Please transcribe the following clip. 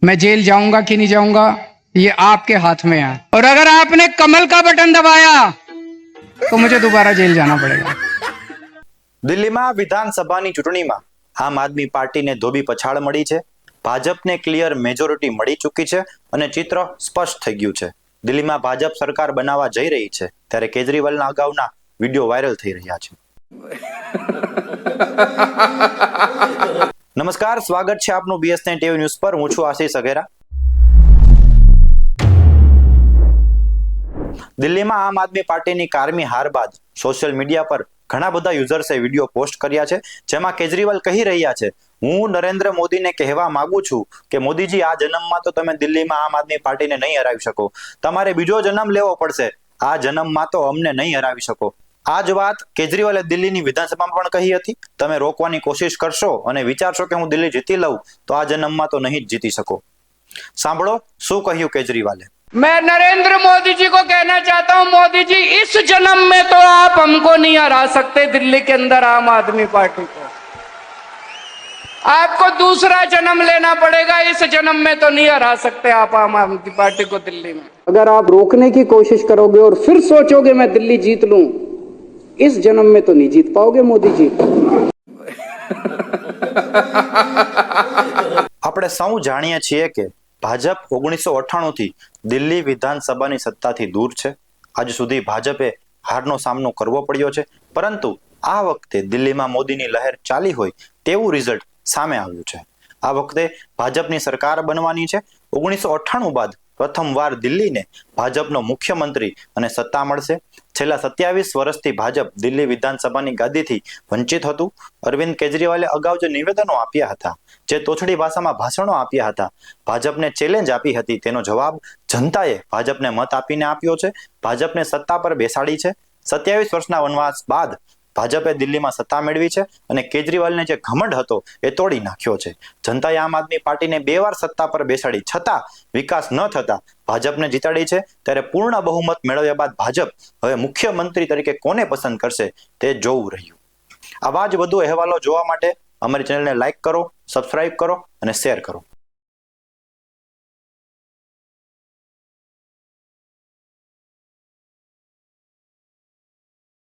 मैं जेल जाऊंगा कि नहीं जाऊंगा ये आपके हाथ में है, और अगर आपने कमल का बटन दबाया तो मुझे दोबारा जेल जाना पड़ेगा। દિલ્હીમાં વિધાનસભાની ચૂંટણીમાં આમ આદમી પાર્ટીને ધોબી પછાડ મળી છે. ભાજપને ક્લિયર મેજોરિટી મળી ચૂકી છે અને ચિત્ર સ્પષ્ટ થઈ ગયું છે. દિલ્હીમાં ભાજપ સરકાર બનાવવા જઈ રહી છે ત્યારે કેજરીવાલના અગાઉના વિડીયો વાયરલ થઈ રહ્યા છે. નમસ્કાર, સ્વાગત છે આપનું BS9 TV ન્યૂઝ પર. હું છું આશીષ અઘેરા. દિલ્હીમાં આમ આદમી પાર્ટીની કારમી હાર બાદ સોશિયલ મીડિયા પર ઘણા બધા યુઝર્સે વિડીયો પોસ્ટ કર્યા છે, જેમાં કેજરીવાલ કહી રહ્યા છે, હું નરેન્દ્ર મોદીને કહેવા માંગુ છું કે મોદીજી, આ જન્મમાં તો તમે દિલ્હીમાં આમ આદમી પાર્ટીને નહીં હરાવી શકો, તમારે બીજો જન્મ લેવો પડશે, આ જન્મમાં તો અમને નહીં હરાવી શકો. આ જ વાત કેજરીવાલે દિલ્હીની વિધાનસભામાં પણ કહી હતી. તમે રોકવાની કોશિશ કરશો અને વિચારશો કે હું દિલ્હી જીતી લઉં તો આ જન્મમાં તો નહીં જ જીતી શકો. સાંભળો શું કહ્યું કેજરીવાલે. मैं नरेंद्र मोदी जी को कहना चाहता हूं, मोदी जी इस जन्म में तो आप हमको नहीं हरा सकते दिल्ली के अंदर आम आदमी पार्टी को, आपको दूसरा जन्म लेना पड़ेगा, इस जन्म में तो नहीं हरा सकते आप आम आदमी पार्टी को दिल्ली में. अगर आप रोकने की कोशिश करोगे और फिर सोचोगे मैं दिल्ली जीत लूं, इस जन्म में तो नहीं जीत पाओगे मोदी जी. આપણે સૌ જાણીએ છીએ કે ભાજપ 1998 થી દિલ્હી વિધાનસભાની સત્તાથી દૂર છે. આજ સુધી ભાજપે હારનો સામનો કરવો પડ્યો છે, પરંતુ આ વખતે દિલ્હીમાં મોદીની લહેર ચાલી હોય તેવું રિઝલ્ટ સામે આવ્યું છે. આ વખતે ભાજપની સરકાર બનવાની છે. 1998 બાદ પ્રથમવાર દિલ્હીને ભાજપનો મુખ્યમંત્રી અને સત્તા મળશે. છેલ્લા 27 વર્ષથી ભાજપ દિલ્હી વિધાનસભાની ગાદીથી વંચિત હતું. અરવિંદ કેજરીવાલે અગાઉ જે નિવેદનો આપ્યા હતા, જે તોછડી ભાષામાં ભાષણો આપ્યા હતા, ભાજપને ચેલેન્જ આપી હતી, તેનો જવાબ જનતાએ ભાજપને મત આપીને આપ્યો છે. ભાજપને સત્તા પર બેસાડી છે. 27 વર્ષના વનવાસ બાદ ભાજપે દિલ્હીમાં સત્તા મેળવી છે અને કેજરીવાલને જે ઘમંડ હતો એ તોડી નાખ્યો છે. જનતાએ આમ આદમી પાર્ટીને 2 વાર સત્તા પર બેસાડી છતાં વિકાસ ન થતા ભાજપને જીતાડી છે. ત્યારે પૂર્ણ બહુમત મેળવ્યા બાદ ભાજપ હવે મુખ્યમંત્રી તરીકે કોને પસંદ કરશે તે જોવું રહ્યું. આવા જ વધુ અહેવાલો જોવા માટે અમારી ચેનલને લાઈક કરો, સબસ્ક્રાઇબ કરો અને શેર કરો.